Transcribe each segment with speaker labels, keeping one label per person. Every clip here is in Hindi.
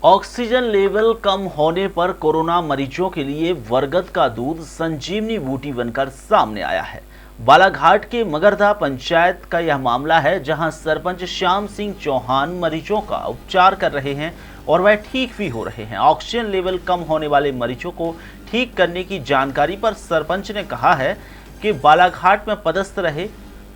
Speaker 1: ऑक्सीजन लेवल कम होने पर कोरोना मरीजों के लिए बरगद का दूध संजीवनी बूटी बनकर सामने आया है। बालाघाट के मगरदा पंचायत का यह मामला है, जहां सरपंच श्याम सिंह चौहान मरीजों का उपचार कर रहे हैं और वह ठीक भी हो रहे हैं। ऑक्सीजन लेवल कम होने वाले मरीजों को ठीक करने की जानकारी पर सरपंच ने कहा है कि बालाघाट में पदस्थ रहे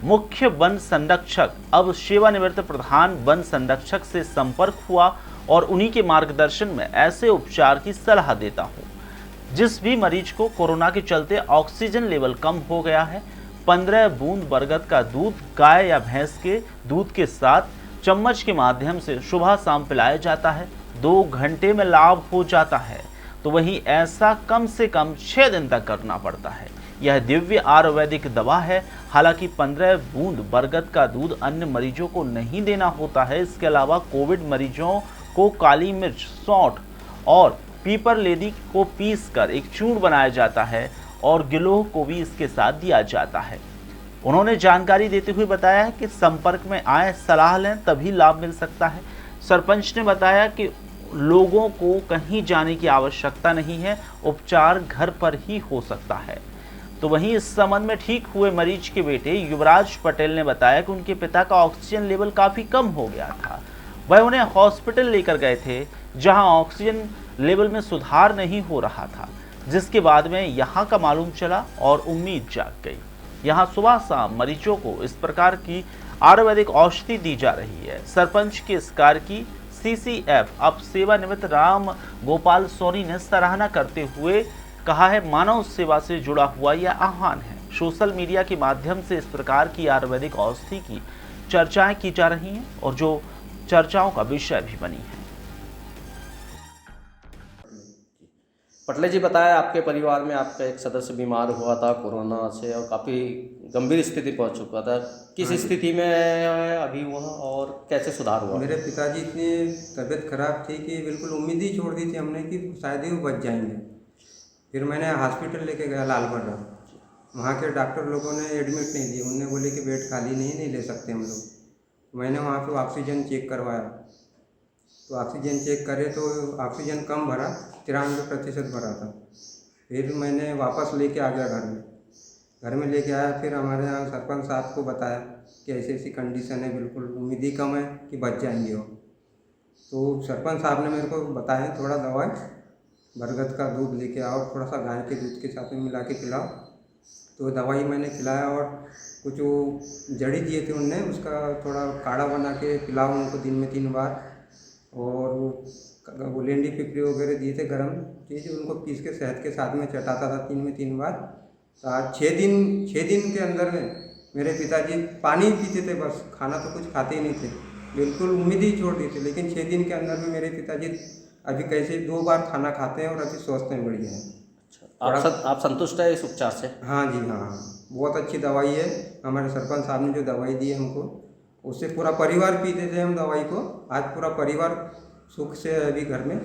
Speaker 1: मुख्य वन संरक्षक अब सेवानिवृत्त प्रधान वन संरक्षक से संपर्क हुआ और उन्हीं के मार्गदर्शन में ऐसे उपचार की सलाह देता हूं। जिस भी मरीज को कोरोना के चलते ऑक्सीजन लेवल कम हो गया है, 15 बूंद बरगद का दूध गाय या भैंस के दूध के साथ चम्मच के माध्यम से सुबह शाम पिलाया जाता है। 2 घंटे में लाभ हो जाता है, तो वहीं ऐसा कम से कम 6 दिन तक करना पड़ता है। यह दिव्य आयुर्वेदिक दवा है। हालांकि 15 बूंद बरगद का दूध अन्य मरीजों को नहीं देना होता है। इसके अलावा कोविड मरीजों को काली मिर्च, सौंठ और पीपर लेदी को पीसकर एक चूर्ण बनाया जाता है और गिलोह को भी इसके साथ दिया जाता है। उन्होंने जानकारी देते हुए बताया है कि संपर्क में आए, सलाह लें, तभी लाभ मिल सकता है। सरपंच ने बताया कि लोगों को कहीं जाने की आवश्यकता नहीं है, उपचार घर पर ही हो सकता है। तो वहीं इस संबंध में ठीक हुए मरीज के बेटे युवराज पटेल ने बताया कि उनके पिता का ऑक्सीजन लेवल काफी कम हो गया था। वह उन्हें हॉस्पिटल लेकर गए थे, जहां ऑक्सीजन लेवल में सुधार नहीं हो रहा था, जिसके बाद में यहां का मालूम चला और उम्मीद जाग गई। यहां सुबह शाम मरीजों को इस प्रकार की आयुर्वेदिक औषधि दी जा रही है। सरपंच के इस कार्य की CCF अब सेवानिवृत्त राम गोपाल सोनी ने सराहना करते हुए कहा है, मानव सेवा से जुड़ा हुआ यह आह्वान है। सोशल मीडिया के माध्यम से इस प्रकार की आयुर्वेदिक औषधि की चर्चाएं की जा रही हैं और जो चर्चाओं का विषय भी बनी है।
Speaker 2: पटले जी, बताया आपके परिवार में आपका एक सदस्य बीमार हुआ था कोरोना से और काफ़ी गंभीर स्थिति पहुंच चुका था। किस स्थिति में अभी हुआ और कैसे सुधार हुआ?
Speaker 3: मेरे पिताजी की तबीयत खराब थी कि बिल्कुल उम्मीद ही छोड़ दी थी हमने कि शायद ही वो बच जाएंगे। फिर मैंने हॉस्पिटल लेके गया लालबर्रा। वहाँ के डॉक्टर लोगों ने एडमिट नहीं दिए, उन्होंने बोले कि बेड खाली नहीं ले सकते हम लोग। मैंने वहाँ पे ऑक्सीजन चेक करवाया, तो ऑक्सीजन चेक करे तो ऑक्सीजन कम भरा, 93% भरा था। फिर मैंने वापस लेके आ गया घर में लेके आया। फिर हमारे यहाँ सरपंच साहब को बताया कि ऐसी ऐसी कंडीशन है, बिल्कुल उम्मीद ही कम है कि बच जाएंगे वो। तो सरपंच साहब ने मेरे को बताया थोड़ा दवाई बरगद का दूध लेके आओ, थोड़ा सा गाय के दूध के साथ में मिला के पिलाओ। तो दवाई मैंने खिलाया और कुछ वो जड़ी दिए थे उनने, उसका थोड़ा काढ़ा बना के पिलाओ उनको दिन में 3 बार। और वो लेंडी पिपरी वगैरह दिए थे गर्म चीज़, उनको पीस के शहद के साथ में चटाता था 3 बार। तो आज 6 दिन के अंदर में मेरे पिताजी पानी पीते थे, बस खाना तो कुछ खाते ही नहीं थे, बिल्कुल उम्मीद ही छोड़ दी थी। लेकिन 6 दिन के अंदर में मेरे पिताजी अभी कैसे 2 बार खाना खाते हैं और अभी स्वस्थ हैं, बढ़िया है।
Speaker 2: अच्छा, आप संतुष्ट है इस उपचार से?
Speaker 3: हाँ जी, हाँ, बहुत अच्छी दवाई है। हमारे सरपंच साहब ने जो दवाई दी है हमको, उससे पूरा परिवार पीते थे हम दवाई को। आज पूरा परिवार सुख से अभी घर में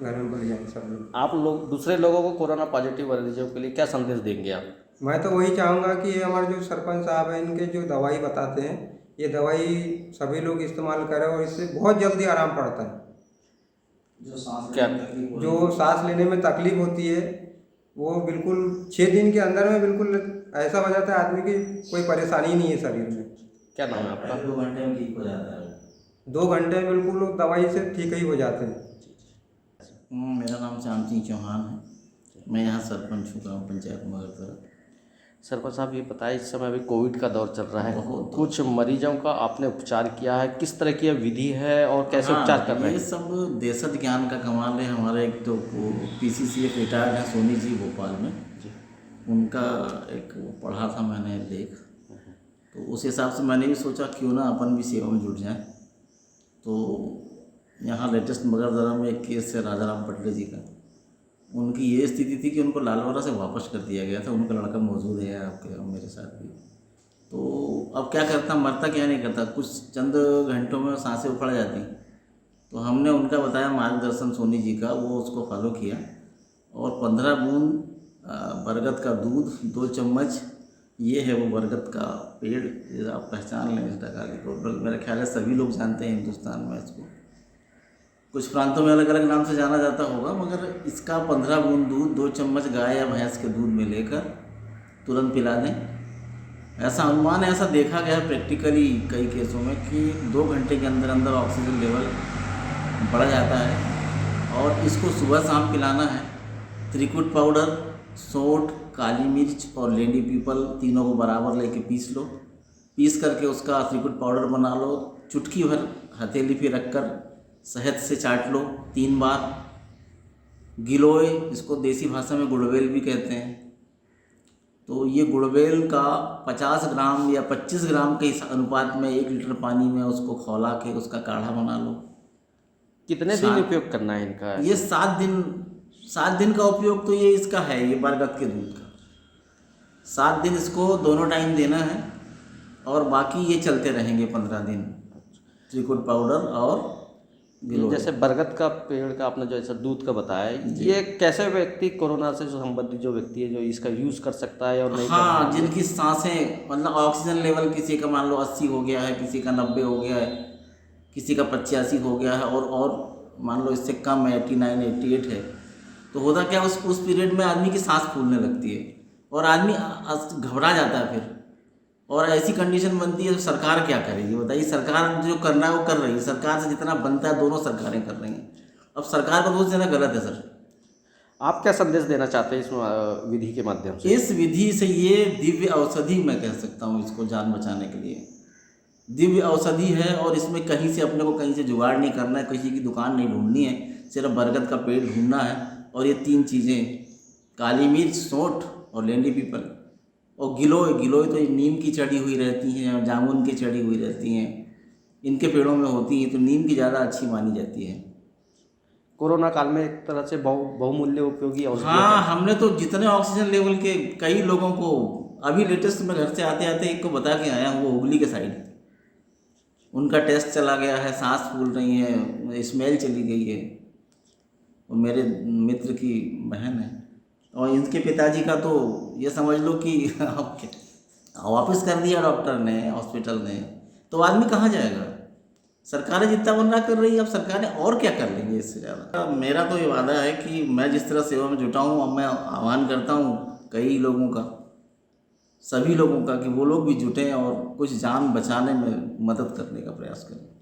Speaker 3: बढ़िया है सब लोग।
Speaker 2: आप लोग दूसरे लोगों को कोरोना पॉजिटिव मरीजों के लिए क्या संदेश देंगे आप?
Speaker 3: मैं तो वही चाहूँगा कि ये हमारे जो सरपंच साहब हैं, इनके जो दवाई बताते हैं, ये दवाई सभी लोग इस्तेमाल करें और इससे बहुत जल्दी आराम पड़ता है। जो सांस लेने में तकलीफ होती है वो बिल्कुल 6 दिन के अंदर में बिल्कुल ऐसा हो जाता है आदमी की कोई परेशानी नहीं है शरीर में।
Speaker 2: क्या नाम है आपका?
Speaker 4: 2 घंटे में ठीक हो जाता है।
Speaker 3: 2 घंटे में बिल्कुल लोग दवाई से ठीक ही हो जाते हैं।
Speaker 4: मेरा नाम श्याम सिंह चौहान है, मैं यहाँ सरपंच हूँ गाँव पंचायत मगरदा।
Speaker 2: सरपंच साहब, ये बताएं, इस समय अभी कोविड का दौर चल रहा है, कुछ मरीजों का आपने उपचार किया है, किस तरह की विधि है और कैसे उपचार कर रहे हैं?
Speaker 4: ये सब देशज ज्ञान का कमाल है। हमारे एक तो PCCF रिटायर्ड है सोनी जी भोपाल में, उनका एक पढ़ा था मैंने लेख, तो उस हिसाब से मैंने भी सोचा क्यों ना अपन भी सेवा में जुट जाएं। तो यहाँ लेटेस्ट मगरदा में एक केस है राजा राम पटले जी का। उनकी ये स्थिति थी कि उनको लालबर्रा से वापस कर दिया गया था। उनका लड़का मौजूद है आपके और मेरे साथ भी। तो अब क्या करता, मरता क्या नहीं करता, कुछ चंद घंटों में सांसें उखड़ जाती। तो हमने उनका बताया मार्गदर्शन सोनी जी का, वो उसको फॉलो किया और 15 बूंद बरगद का दूध, 2 चम्मच ये है वो बरगद का पेड़, ये आप पहचान लें इस डगाली को। मेरा ख्याल है सभी लोग जानते हैं हिंदुस्तान में इसको। कुछ प्रांतों में अलग अलग नाम से जाना जाता होगा, मगर इसका 15 बूंद दूध 2 चम्मच गाय या भैंस के दूध में लेकर तुरंत पिला दें। ऐसा अनुमान है, ऐसा देखा गया है प्रैक्टिकली कई केसों में कि 2 घंटे के अंदर अंदर ऑक्सीजन लेवल बढ़ जाता है। और इसको सुबह शाम पिलाना है। त्रिकुट पाउडर, सौंठ, काली मिर्च और लेडी पीपल तीनों को बराबर लेके पीस लो। पीस करके उसका त्रिकुट पाउडर बना लो। चुटकी भर हथेली पे रखकर शहद से चाट लो 3 बार। गिलोय, इसको देसी भाषा में गुड़वेल भी कहते हैं। तो ये गुड़वेल का 50 ग्राम या 25 ग्राम के इस अनुपात में 1 लीटर पानी में उसको खौला के उसका काढ़ा बना लो।
Speaker 2: कितने दिन उपयोग करना है इनका?
Speaker 4: ये 7 दिन का उपयोग तो ये इसका है, ये बरगद के दूध का 7 दिन इसको दोनों टाइम देना है और बाकी ये चलते रहेंगे 15 दिन, त्रिकुट पाउडर और
Speaker 2: ये जैसे बरगद का पेड़ का आपने जो ऐसा दूध का बताया, ये कैसे व्यक्ति कोरोना से संबंधित जो व्यक्ति है जो इसका यूज़ कर सकता है और नहीं?
Speaker 4: हाँ, जिनकी सांसें मतलब ऑक्सीजन लेवल किसी का मान लो 80 हो गया है, किसी का 90 हो गया है, किसी का 85 हो गया है और मान लो इससे कम है 89, 88 है, तो होता क्या उस पीरियड में आदमी की सांस फूलने लगती है और आदमी घबरा जाता है फिर। और ऐसी कंडीशन बनती है तो सरकार क्या करेगी बताइए? सरकार जो करना है वो कर रही है, सरकार से जितना बनता है दोनों सरकारें कर रही हैं। अब सरकार को दोष देना गलत है सर।
Speaker 2: आप क्या संदेश देना चाहते हैं इस विधि के माध्यम से?
Speaker 4: इस विधि से ये दिव्य औषधि मैं कह सकता हूँ इसको, जान बचाने के लिए दिव्य औषधि है। और इसमें कहीं से अपने को कहीं से जुगाड़ नहीं करना है, किसी की दुकान नहीं ढूंढनी है, सिर्फ बरगद का पेड़ ढूंढना है। और ये 3 चीज़ें, काली मिर्च, सौंठ और लेंडी पीपल और गिलोय तो ये नीम की चढ़ी हुई रहती हैं और जामुन की चढ़ी हुई रहती हैं, इनके पेड़ों में होती हैं, तो नीम की ज़्यादा अच्छी मानी जाती है।
Speaker 2: कोरोना काल में एक तरह से बहुमूल्य उपयोगी औषधि।
Speaker 4: हाँ, हमने तो जितने ऑक्सीजन लेवल के कई लोगों को अभी लेटेस्ट में घर से आते आते एक को बता के आया हूँ, वो हुगली के साइड, उनका टेस्ट चला गया है, सांस फूल रही है, स्मेल चली गई है। वो मेरे मित्र की बहन है और इनके पिताजी का तो ये समझ लो कि वापस कर दिया डॉक्टर ने, हॉस्पिटल ने। तो आदमी कहाँ जाएगा? सरकारें जितना वरना कर रही है, अब सरकारें और क्या कर लेंगे इससे ज़्यादा। मेरा तो ये वादा है कि मैं जिस तरह सेवा में जुटा हूँ, अब मैं आह्वान करता हूँ कई लोगों का, सभी लोगों का, कि वो लोग भी जुटें और कुछ जान बचाने में मदद करने का प्रयास करें।